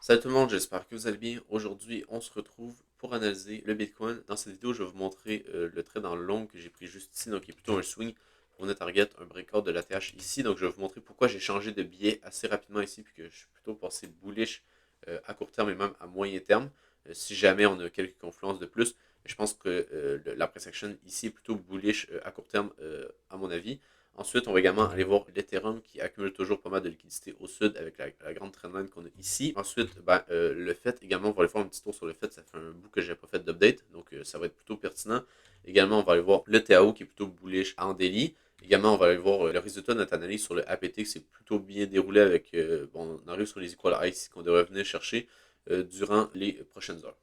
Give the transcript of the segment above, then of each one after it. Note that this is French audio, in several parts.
Salut tout le monde, j'espère que vous allez bien. Aujourd'hui, on se retrouve pour analyser le Bitcoin. Dans cette vidéo, je vais vous montrer le trade en long que j'ai pris juste ici, donc qui est plutôt un swing pour une target, un breakout de l'ATH ici. Donc je vais vous montrer pourquoi j'ai changé de biais assez rapidement ici, puis que je suis plutôt passé bullish à court terme et même à moyen terme, si jamais on a quelques confluences de plus. Je pense que la price action ici est plutôt bullish à court terme, à mon avis. Ensuite, on va également aller voir l'Ethereum qui accumule toujours pas mal de liquidités au sud avec la grande trendline qu'on a ici. Ensuite, le FED également, on va aller faire un petit tour sur le FED. Ça fait un bout que je n'ai pas fait d'update, donc ça va être plutôt pertinent. Également, on va aller voir le TAO qui est plutôt bullish en daily. Également, on va aller voir le résultat de notre analyse sur le APT qui s'est plutôt bien déroulé avec, bon, on arrive sur les equal highs qu'on devrait venir chercher durant les prochaines heures.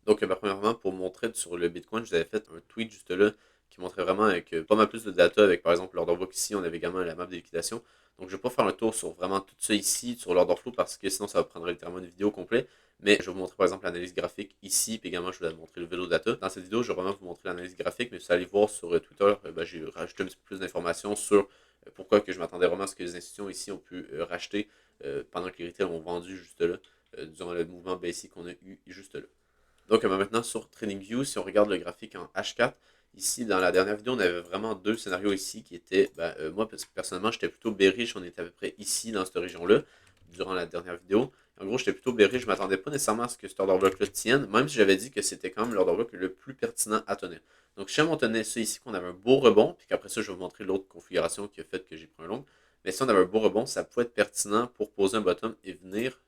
Donc, premièrement, pour mon trade sur le Bitcoin, je vous avais fait un tweet juste là qui montrait vraiment avec pas mal plus de data, avec par exemple l'order book ici, on avait également la map de liquidation. Donc, je ne vais pas faire un tour sur vraiment tout ça ici, sur l'order flow, parce que sinon ça va prendre littéralement une vidéo complète. Mais je vais vous montrer par exemple l'analyse graphique ici, puis également je vais vous montrer le vélo data. Dans cette vidéo, je vais vraiment vous montrer l'analyse graphique, mais si vous allez voir sur Twitter, j'ai rajouté un petit peu plus d'informations sur pourquoi que je m'attendais vraiment à ce que les institutions ici ont pu racheter pendant que les retail ont vendu juste là, durant le mouvement basic qu'on a eu juste là. Donc maintenant sur TradingView, si on regarde le graphique en H4, ici dans la dernière vidéo, on avait vraiment deux scénarios ici qui étaient, moi personnellement j'étais plutôt bearish, on était à peu près ici dans cette région-là, durant la dernière vidéo. En gros, j'étais plutôt bearish, je ne m'attendais pas nécessairement à ce que cet order block-là tienne, même si j'avais dit que c'était quand même l'order block le plus pertinent à tenir. Donc si on tenait ça ici, qu'on avait un beau rebond, puis qu'après ça, je vais vous montrer l'autre configuration qui a fait que j'ai pris un long. Mais si on avait un beau rebond, ça pouvait être pertinent pour poser un bottom et venir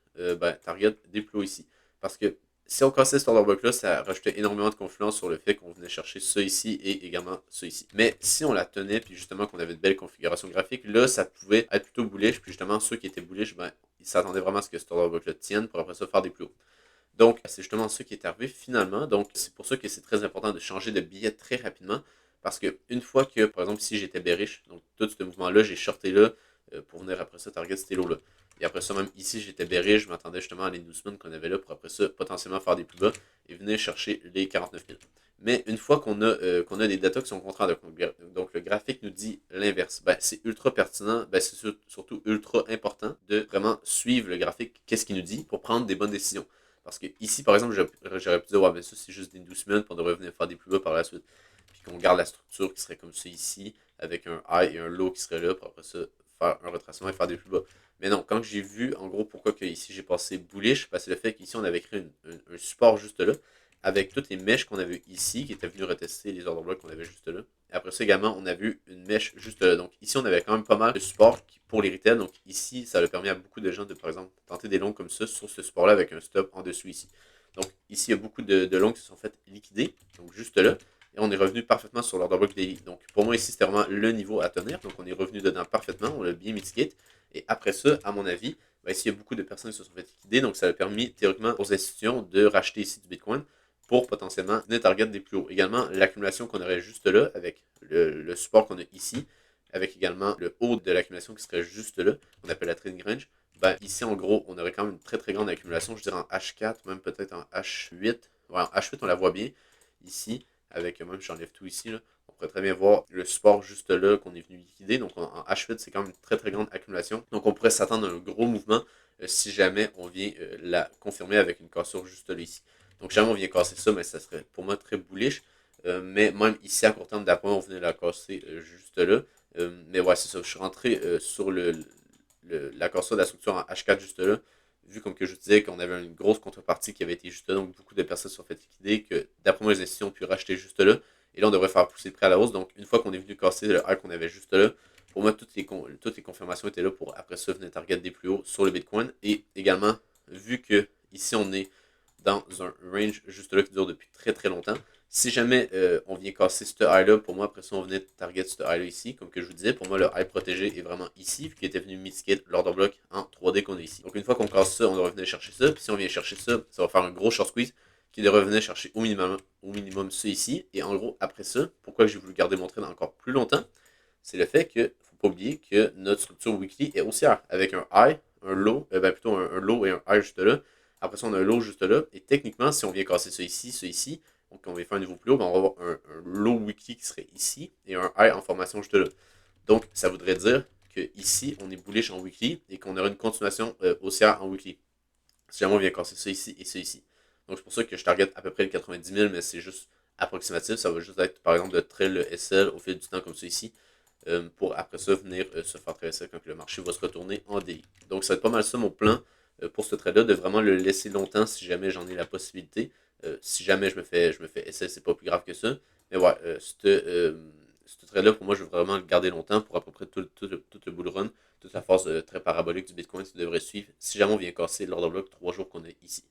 target des plus hauts ici. Parce que si on cassait cet order block-là, ça rajoutait énormément de confluence sur le fait qu'on venait chercher ça ici et également ça ici. Mais si on la tenait, puis justement qu'on avait de belles configurations graphiques, là, ça pouvait être plutôt bullish. Puis justement, ceux qui étaient bullish, ils s'attendaient vraiment à ce que cet order block-là tienne pour après ça faire des plus hauts. Donc, c'est justement ça qui est arrivé finalement. Donc, c'est pour ça que c'est très important de changer de billet très rapidement. Parce que une fois que, par exemple, si j'étais bearish, donc tout ce mouvement-là, j'ai shorté là pour venir après ça target cet low-là. Et après ça, même ici, j'étais bearish, je m'attendais justement à l'inducement qu'on avait là pour après ça potentiellement faire des plus bas et venir chercher les 49 000. Mais une fois qu'on a des datas qui sont contraires, donc le graphique nous dit l'inverse, c'est ultra pertinent, c'est surtout ultra important de vraiment suivre le graphique, qu'est-ce qu'il nous dit pour prendre des bonnes décisions. Parce que ici, par exemple, j'aurais pu dire, ouais, mais ça, c'est juste des inducements, puis on devrait venir faire des plus bas par la suite. Puis qu'on garde la structure qui serait comme ça ici, avec un high et un low qui serait là, pour après ça, faire un retracement et faire des plus bas. Mais non, quand j'ai vu, en gros, pourquoi que ici j'ai passé bullish, c'est le fait qu'ici on avait créé un support juste là, avec toutes les mèches qu'on avait ici, qui étaient venues retester les order blocks qu'on avait juste là. Et après ça également, on a vu une mèche juste là. Donc ici, on avait quand même pas mal de support pour les retail. Donc ici, ça a permis à beaucoup de gens de, par exemple, tenter des longs comme ça sur ce support-là avec un stop en dessous ici. Donc ici, il y a beaucoup de longs qui se sont fait liquider. Donc juste là. Et on est revenu parfaitement sur l'order block daily. Donc pour moi ici, c'était vraiment le niveau à tenir. Donc on est revenu dedans parfaitement. On l'a bien mitigate. Et après ça, à mon avis, ici, il y a beaucoup de personnes qui se sont fait liquider. Donc ça a permis théoriquement aux institutions de racheter ici du Bitcoin pour potentiellement venir target des plus hauts. Également, l'accumulation qu'on aurait juste là, avec le support qu'on a ici, avec également le haut de l'accumulation qui serait juste là, qu'on appelle la trading range, ici, en gros, on aurait quand même une très très grande accumulation, je dirais en H4, même peut-être en H8. Ouais, en H8, on la voit bien, ici, avec, même, j'enlève tout ici, là. On pourrait très bien voir le support juste là qu'on est venu liquider. Donc en H8, c'est quand même une très très grande accumulation. Donc on pourrait s'attendre à un gros mouvement si jamais on vient la confirmer avec une cassure juste là ici. Donc jamais on vient casser ça, mais ça serait pour moi très bullish. Mais même ici à court terme, d'après moi, on venait la casser juste là. Mais ouais, c'est ça. Je suis rentré sur la cassure de la structure en H4 juste là. Vu comme que je disais qu'on avait une grosse contrepartie qui avait été juste là, donc beaucoup de personnes se sont fait liquider, que d'après moi les institutions ont pu racheter juste là. Et là, on devrait faire pousser le prix à la hausse. Donc, une fois qu'on est venu casser le high qu'on avait juste là, pour moi, toutes les confirmations étaient là pour après ça venir target des plus hauts sur le Bitcoin. Et également, vu que ici on est dans un range juste là qui dure depuis très très longtemps, si jamais on vient casser ce high-là, pour moi, après ça, on venait target ce high-là ici. Comme que je vous disais, pour moi, le high protégé est vraiment ici, vu qu'il était venu mitigate l'order block en 3D qu'on a ici. Donc, une fois qu'on casse ça, on devrait venir chercher ça. Puis si on vient chercher ça, ça va faire un gros short squeeze qui devrait venir chercher au minimum ça ici. Et en gros, après ça, pourquoi j'ai voulu garder mon trade encore plus longtemps, c'est le fait qu'il ne faut pas oublier que notre structure weekly est haussière, avec un high, un low, plutôt un low et un high juste là. Après ça, on a un low juste là. Et techniquement, si on vient casser ça ici, donc on va faire un niveau plus haut, on va avoir un low weekly qui serait ici et un high en formation juste là. Donc, ça voudrait dire que ici, on est bullish en weekly et qu'on aura une continuation haussière en weekly. Si jamais on vient casser ça ici et ça ici. Donc c'est pour ça que je target à peu près le 90 000, mais c'est juste approximatif. Ça va juste être par exemple de trail le SL au fil du temps comme ça ici. Pour après ça venir se faire traverser quand le marché va se retourner en DI. Donc ça va être pas mal ça mon plan pour ce trade-là, de vraiment le laisser longtemps si jamais j'en ai la possibilité. Si jamais je me fais SL, c'est pas plus grave que ça. Mais ouais, ce trade-là, pour moi, je veux vraiment le garder longtemps pour à peu près tout le bull run, toute la phase très parabolique du Bitcoin qui devrait suivre si jamais on vient casser l'order block 3 jours qu'on a ici.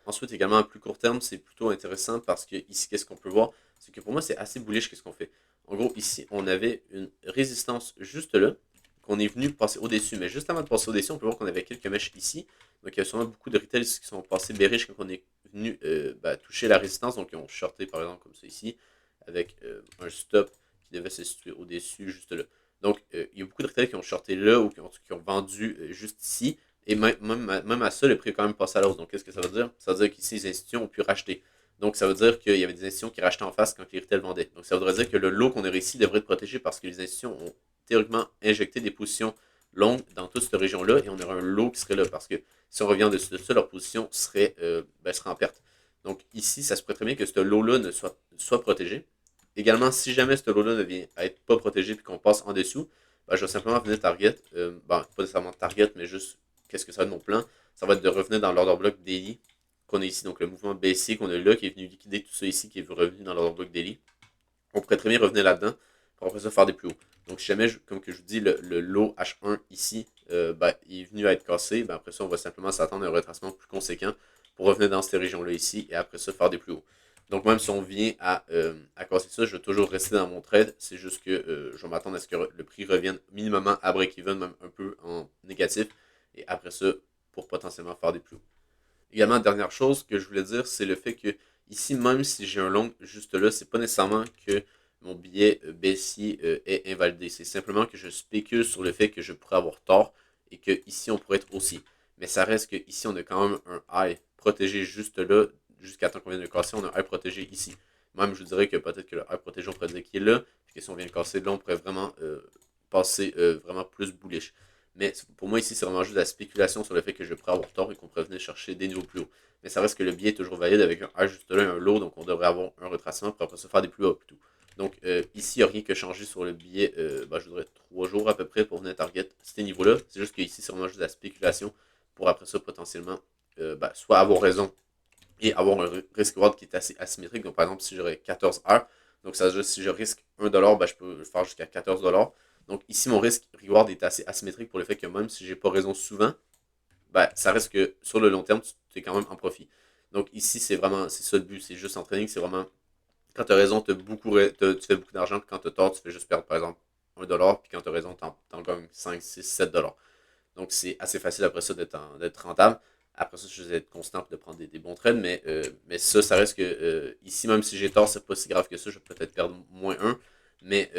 Ensuite, également à plus court terme, c'est plutôt intéressant parce que ici, qu'est-ce qu'on peut voir? C'est que pour moi, c'est assez bullish qu'est-ce qu'on fait. En gros, ici, on avait une résistance juste là, qu'on est venu passer au-dessus. Mais juste avant de passer au-dessus, on peut voir qu'on avait quelques mèches ici. Donc, il y a sûrement beaucoup de retails qui sont passés bearish quand on est venu toucher la résistance. Donc, ils ont shorté, par exemple, comme ça ici, avec un stop qui devait se situer au-dessus, juste là. Donc, il y a beaucoup de retails qui ont shorté là ou qui ont vendu juste ici. Et même à ça, le prix est quand même passé à la hausse. Donc, qu'est-ce que ça veut dire? Ça veut dire qu'ici, les institutions ont pu racheter. Donc, ça veut dire qu'il y avait des institutions qui rachetaient en face quand les retail vendaient. Donc, ça voudrait dire que le lot qu'on a réussi devrait être protégé parce que les institutions ont théoriquement injecté des positions longues dans toute cette région-là et on aurait un lot qui serait là parce que si on revient en dessus de ça, leur position serait en perte. Donc, ici, ça se pourrait très bien que ce lot-là ne soit protégé. Également, si jamais ce lot-là ne vient à être pas protégé puis qu'on passe en dessous, je vais simplement venir target, pas nécessairement target, mais juste qu'est-ce que ça va être mon plan? Ça va être de revenir dans l'order block daily qu'on a ici, donc le mouvement baissier qu'on a là, qui est venu liquider tout ça ici, qui est revenu dans l'order block daily. On pourrait très bien revenir là-dedans pour après ça faire des plus hauts. Donc si jamais, comme que je vous dis, le low H1 ici, il est venu à être cassé, après ça, on va simplement s'attendre à un retracement plus conséquent pour revenir dans cette région-là ici et après ça faire des plus hauts. Donc même si on vient à casser ça, je vais toujours rester dans mon trade. C'est juste que je vais m'attendre à ce que le prix revienne minimum à break-even, même un peu en négatif. Et après ça, pour potentiellement faire des plus hauts. Également, dernière chose que je voulais dire, c'est le fait que ici, même si j'ai un long juste là, c'est pas nécessairement que mon billet baissier est invalidé. C'est simplement que je spécule sur le fait que je pourrais avoir tort et que ici on pourrait être aussi. Mais ça reste que ici on a quand même un high protégé juste là, jusqu'à temps qu'on vienne de casser, on a un high protégé ici. Même je vous dirais que peut-être que le high protégé, on pourrait dire qu'il est là, puis que si on vient de casser là, on pourrait vraiment passer vraiment plus bullish. Mais pour moi, ici, c'est vraiment juste de la spéculation sur le fait que je pourrais avoir tort et qu'on pourrait venir chercher des niveaux plus hauts. Mais ça reste que le billet est toujours valide avec un high juste là, un low, donc on devrait avoir un retracement pour après se faire des plus hauts plutôt. Donc ici, il n'y a rien qui a changé sur le billet, je voudrais 3 jours à peu près pour venir target ces niveaux-là. C'est juste qu'ici, c'est vraiment juste de la spéculation pour après ça potentiellement soit avoir raison et avoir un risk-reward qui est assez asymétrique. Donc par exemple, si j'aurais 14 heures, donc ça veut dire si je risque 1$, je peux le faire jusqu'à 14$. Donc ici, mon risque reward est assez asymétrique pour le fait que même si j'ai pas raison souvent, ça reste que sur le long terme, tu es quand même en profit. Donc ici, c'est ça le but, c'est juste en trading, c'est vraiment, quand tu as raison, tu fais beaucoup d'argent, puis quand tu as tort, tu fais juste perdre par exemple 1$, puis quand tu as raison, tu en gagnes 5, 6, 7$. Donc c'est assez facile après ça d'être rentable. Après ça, je vais être constant pour de prendre des bons trades, mais ça reste que ici, même si j'ai tort, c'est pas si grave que ça. Je vais peut-être perdre moins 1, mais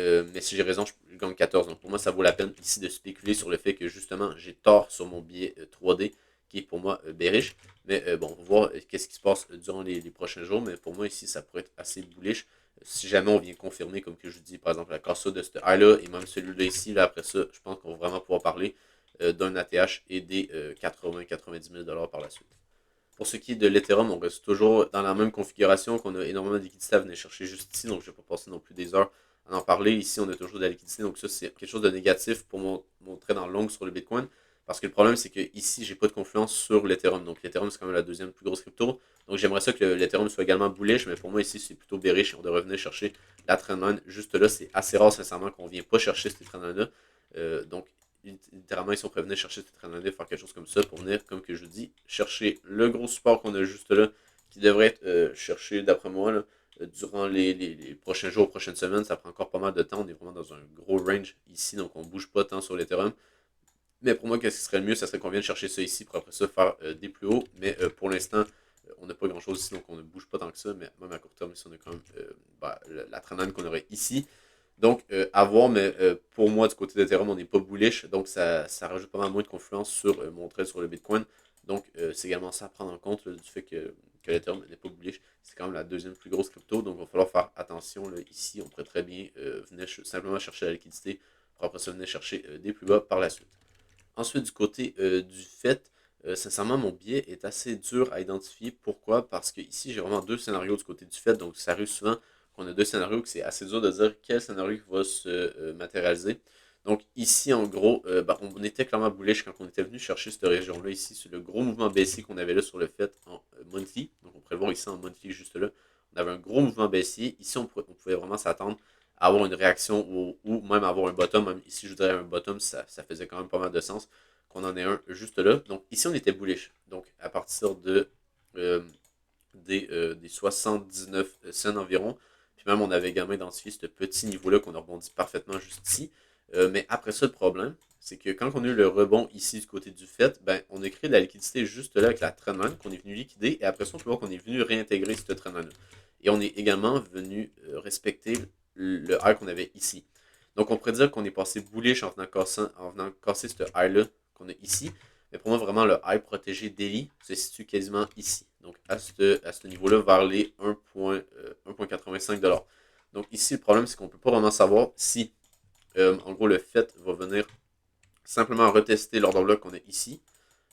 si j'ai raison, je gagne 14. Donc pour moi, ça vaut la peine ici de spéculer sur le fait que justement, j'ai tort sur mon billet 3D, qui est pour moi bearish. Mais bon, on va voir qu'est-ce qui se passe durant les prochains jours. Mais pour moi, ici, ça pourrait être assez bullish. Si jamais on vient confirmer, comme que je vous dis, par exemple, la casse de ce high-là et même celui-là ici, là, après ça, je pense qu'on va vraiment pouvoir parler d'un ATH et des 80-90 000 par la suite. Pour ce qui est de l'Ethereum, on reste toujours dans la même configuration, qu'on a énormément de liquidité à venir chercher juste ici, donc je ne vais pas passer non plus des heures à en parler. Ici, on a toujours de la liquidité, donc ça, c'est quelque chose de négatif pour mon trade en long sur le Bitcoin. Parce que le problème, c'est que ici, j'ai pas de confluence sur l'Ethereum. Donc l'Ethereum, c'est quand même la deuxième plus grosse crypto. Donc j'aimerais ça que l'Ethereum soit également bullish, mais pour moi, ici, c'est plutôt bearish. On devrait venir chercher la trendline juste là. C'est assez rare, sincèrement, qu'on ne vient pas chercher cette trendline-là. Donc littéralement, ils sont prévenus de chercher cette trend faire quelque chose comme ça pour venir, comme que je vous dis, chercher le gros support qu'on a juste là, qui devrait être cherché, d'après moi, là, durant les prochains jours, prochaines semaines. Ça prend encore pas mal de temps. On est vraiment dans un gros range ici, donc on ne bouge pas tant sur l'Ethereum. Mais pour moi, qu'est-ce qui serait le mieux? Ça serait qu'on vienne chercher ça ici pour après ça faire des plus hauts. Mais pour l'instant, on n'a pas grand chose ici, donc on ne bouge pas tant que ça. Mais même à court terme, ici, on a quand même la trend qu'on aurait ici. Donc, à voir, mais pour moi, du côté d'Ethereum, on n'est pas bullish. Donc, ça rajoute pas mal moins de confluence sur mon trade sur le Bitcoin. Donc, c'est également ça à prendre en compte du fait que l'Ethereum n'est pas bullish. C'est quand même la deuxième plus grosse crypto. Donc, il va falloir faire attention. Là, ici, on pourrait très bien venir simplement chercher la liquidité pour après ça venir chercher des plus bas par la suite. Ensuite, du côté du fait, sincèrement, mon biais est assez dur à identifier. Pourquoi? Parce que ici, j'ai vraiment deux scénarios du côté du fait. Donc, ça arrive souvent qu'on a deux scénarios, que c'est assez dur de dire quel scénario va se matérialiser. Donc, ici, en gros, on était clairement bullish quand on était venu chercher cette région-là, ici, sur le gros mouvement baissier qu'on avait là sur le fait en monthly. Donc, on pourrait le voir ici en monthly, juste là. On avait un gros mouvement baissier. Ici, on pouvait vraiment s'attendre à avoir une réaction ou même avoir un bottom. Même ici, je dirais un bottom, ça faisait quand même pas mal de sens qu'on en ait un juste là. Donc ici, on était bullish. Donc à partir euh, des 79 cents environ. Puis même, on avait également identifié ce petit niveau-là qu'on a rebondi parfaitement juste ici. Mais après ça, le problème, c'est que quand on a eu le rebond ici du côté du fait, ben, on a créé de la liquidité juste là avec la trendline qu'on est venu liquider. Et après ça, on peut voir qu'on est venu réintégrer cette trendline-là. Et on est également venu respecter le high qu'on avait ici. Donc, on pourrait dire qu'on est passé bullish en venant casser ce high-là qu'on a ici. Mais pour moi, vraiment, le high protégé daily se situe quasiment ici. Donc, à ce niveau-là, vers les 1,85$. Donc, ici, le problème, c'est qu'on ne peut pas vraiment savoir si, en gros, le fait va venir simplement retester l'ordre bloc qu'on a ici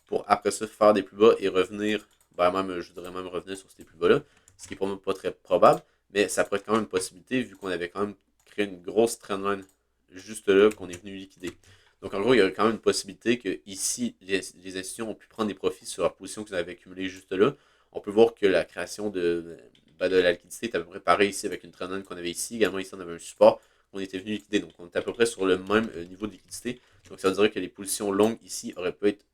pour après ça faire des plus bas et revenir, même, je voudrais même revenir sur ces plus bas-là, ce qui est pour moi pas très probable, mais ça pourrait être quand même une possibilité vu qu'on avait quand même créé une grosse trendline juste là qu'on est venu liquider. Donc en gros, il y a quand même une possibilité que ici, les institutions ont pu prendre des profits sur leur position qu'ils avaient accumulée juste là. On peut voir que la création de la liquidité est à peu près pareil ici avec une trendline qu'on avait ici. Également ici, on avait un support qu'on était venu liquider. Donc on est à peu près sur le même niveau de liquidité. Donc ça veut dire que les positions longues ici auraient pu être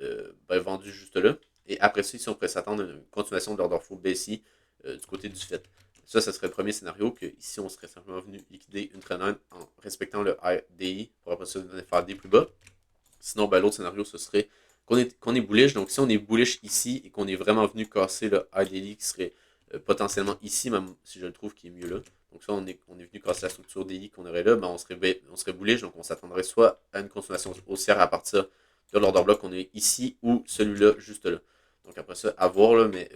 vendues juste là. Et après ça, ici, on pourrait s'attendre à une continuation de l'ordre flow baissier du côté du fait. Ça serait le premier scénario, que ici, on serait simplement venu liquider une trend en respectant le RDI pour après ça venir faire des plus bas. Sinon, l'autre scénario, ce serait qu'on est bullish. Donc, si on est bullish ici et qu'on est vraiment venu casser le RDI qui serait potentiellement ici, même si je le trouve qui est mieux là. Donc, ça, on est venu casser la structure daily qu'on aurait là, on serait bullish. Donc, on s'attendrait soit à une consommation haussière à partir de l'order bloc qu'on est ici ou celui-là juste là. Donc après ça, à voir, là, mais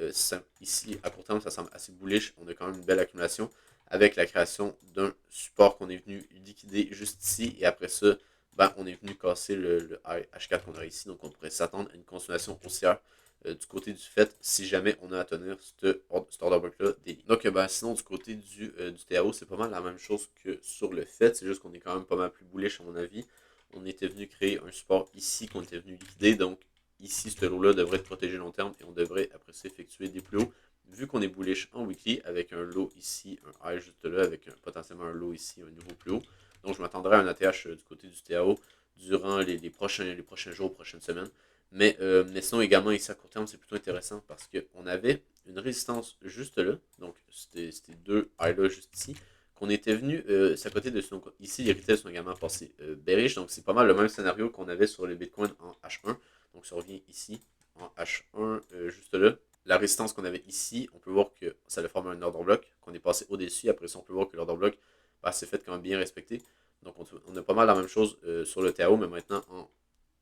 ici, à court terme, ça semble assez bullish. On a quand même une belle accumulation avec la création d'un support qu'on est venu liquider juste ici. Et après ça, on est venu casser le H4 qu'on a ici. Donc on pourrait s'attendre à une consommation haussière du côté du fait si jamais on a à tenir cet order block-là daily. Donc sinon, du côté du TAO, c'est pas mal la même chose que sur le fait. C'est juste qu'on est quand même pas mal plus bullish, à mon avis. On était venu créer un support ici qu'on était venu liquider. Donc ici, ce lot-là devrait être protégé long terme et on devrait après ça effectuer des plus hauts. Vu qu'on est bullish en weekly avec un low ici, un high juste là, avec potentiellement un low ici, un nouveau plus haut. Donc je m'attendrai à un ATH du côté du TAO durant les prochains jours, prochaines semaines. Mais sinon également ici à court terme, c'est plutôt intéressant parce qu'on avait une résistance juste là. Donc c'était deux highs là juste ici. Qu'on était venu s'accoter de donc, ici, les retails sont également passés bearish. Donc c'est pas mal le même scénario qu'on avait sur les bitcoins en H1. Donc, si on revient ici, en H1, juste là, la résistance qu'on avait ici, on peut voir que ça a formé un order block, qu'on est passé au-dessus. Après ça, on peut voir que l'order block s'est fait quand même bien respecté. Donc, on a pas mal la même chose sur le TAO, mais maintenant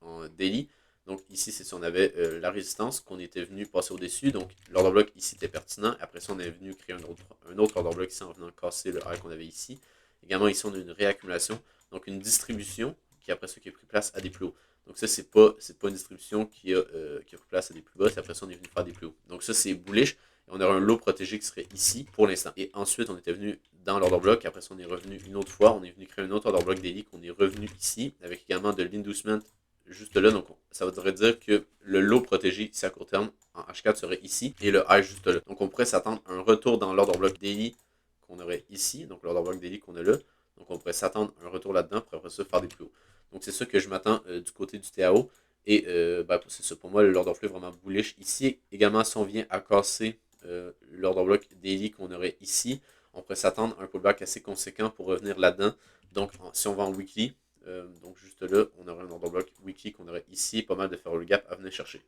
en daily. Donc, ici, c'est si on avait la résistance qu'on était venu passer au-dessus. Donc, l'order block ici était pertinent. Après ça, on est venu créer un autre order block ici en venant casser le high qu'on avait ici. Également, ici, on a une réaccumulation. Donc, une distribution qui, après ça, qui a pris place à des plus hauts. Donc ça, c'est pas une distribution qui a pris place à des plus bas, et après ça, on est venu faire des plus hauts. Donc ça, c'est bullish. Et on aurait un lot protégé qui serait ici pour l'instant. Et ensuite, on était venu dans l'order block. Après ça, on est revenu une autre fois. On est venu créer un autre order block daily qu'on est revenu ici, avec également de l'inducement juste là. Donc ça voudrait dire que le lot protégé ici à court terme en H4 serait ici et le high juste là. Donc on pourrait s'attendre à un retour dans l'order block daily qu'on aurait ici, donc l'order block daily qu'on a là. Donc on pourrait s'attendre à un retour là-dedans pour après ça faire des plus hauts. Donc c'est ça que je m'attends du côté du TAO. Et c'est ça pour moi, l'order flow est vraiment bullish. Ici, également, si on vient à casser l'order block daily qu'on aurait ici, on pourrait s'attendre à un pullback assez conséquent pour revenir là-dedans. Donc si on va en weekly, donc juste là, on aurait un order block weekly qu'on aurait ici, pas mal de faire le gap à venir chercher.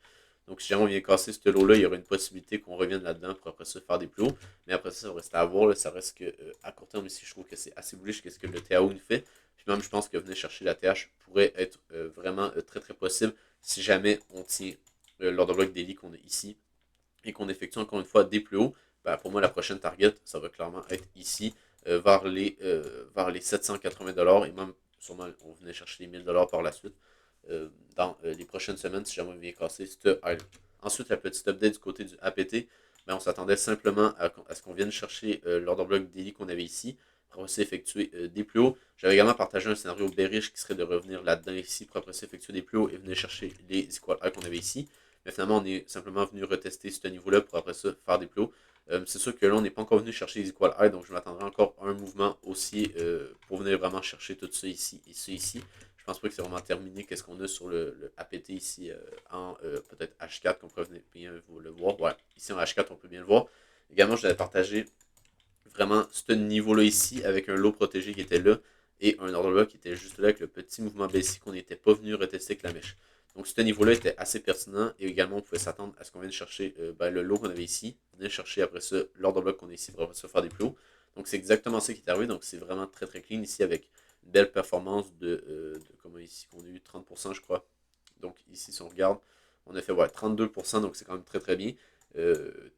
Donc si jamais on vient casser ce lot-là, il y aurait une possibilité qu'on revienne là-dedans pour après ça faire des plus hauts. Mais après ça, ça va rester à voir. Là. Ça reste que à court terme ici, je trouve que c'est assez bullish qu'est-ce que le TAO nous fait. Puis même, je pense que venir chercher la TH pourrait être vraiment très très possible si jamais on tient l'order block daily qu'on a ici et qu'on effectue encore une fois des plus hauts. Pour moi, la prochaine target, ça va clairement être ici vers les 780$ et même sûrement on venait chercher les 1000$ par la suite dans les prochaines semaines si jamais on vient casser ce high. Ensuite, la petite update du côté du APT, ben, on s'attendait simplement à ce qu'on vienne chercher l'order block daily qu'on avait ici pour après ça effectuer des plus hauts. J'avais également partagé un scénario bearish qui serait de revenir là-dedans ici pour après ça effectuer des plus hauts et venir chercher les equal high qu'on avait ici. Mais finalement, on est simplement venu retester ce niveau-là pour après ça faire des plus hauts. C'est sûr que là, on n'est pas encore venu chercher les equal high, donc je m'attendrai encore à un mouvement aussi pour venir vraiment chercher tout ça ici et ça ici. Je pense pas que c'est vraiment terminé qu'est-ce qu'on a sur le APT ici en peut-être H4 qu'on pourrait bien le voir. Ouais, ici en H4 on peut bien le voir. Également, je l'avais partagé vraiment ce niveau-là ici avec un lot protégé qui était là et un order block qui était juste là avec le petit mouvement baissier qu'on n'était pas venu retester avec la mèche. Donc ce niveau-là était assez pertinent et également on pouvait s'attendre à ce qu'on vienne chercher le lot qu'on avait ici, venir chercher après ça l'order block qu'on a ici pour après ça faire des plus hauts. Donc c'est exactement ça qui est arrivé, donc c'est vraiment très très clean ici avec une belle performance de comment ici qu'on a eu 30% je crois. Donc ici si on regarde, on a fait 32%, donc c'est quand même très très bien.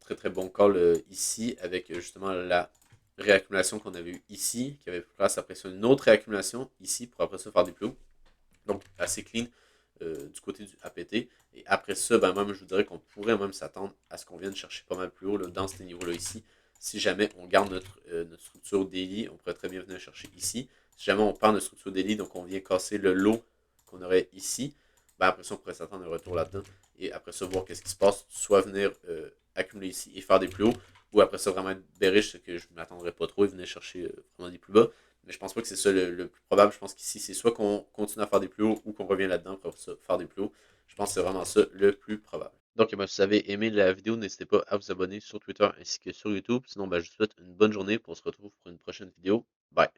Très très bon call ici avec justement la réaccumulation qu'on avait eu ici, qui avait pris place après ça une autre réaccumulation ici pour après ça faire des plus hauts. Donc assez clean du côté du APT. Et après ça, ben même je vous dirais qu'on pourrait même s'attendre à ce qu'on vienne chercher pas mal plus haut là, dans ces niveaux-là ici. Si jamais on garde notre structure daily, on pourrait très bien venir chercher ici. Si jamais on perd notre structure daily, donc on vient casser le lot qu'on aurait ici, ben après ça, on pourrait s'attendre à un retour là-dedans. Et après ça, voir qu'est-ce qui se passe. Soit venir accumuler ici et faire des plus hauts, ou après ça, vraiment être bearish, ce que je ne m'attendrais pas trop, et venir chercher vraiment des plus bas. Mais je pense pas que c'est ça le plus probable. Je pense qu'ici, c'est soit qu'on continue à faire des plus hauts ou qu'on revient là-dedans pour ça, faire des plus hauts. Je pense que c'est vraiment ça le plus probable. Donc, ben, si vous avez aimé la vidéo, n'hésitez pas à vous abonner sur Twitter ainsi que sur YouTube. Sinon, ben, je vous souhaite une bonne journée. On se retrouve pour une prochaine vidéo. Bye.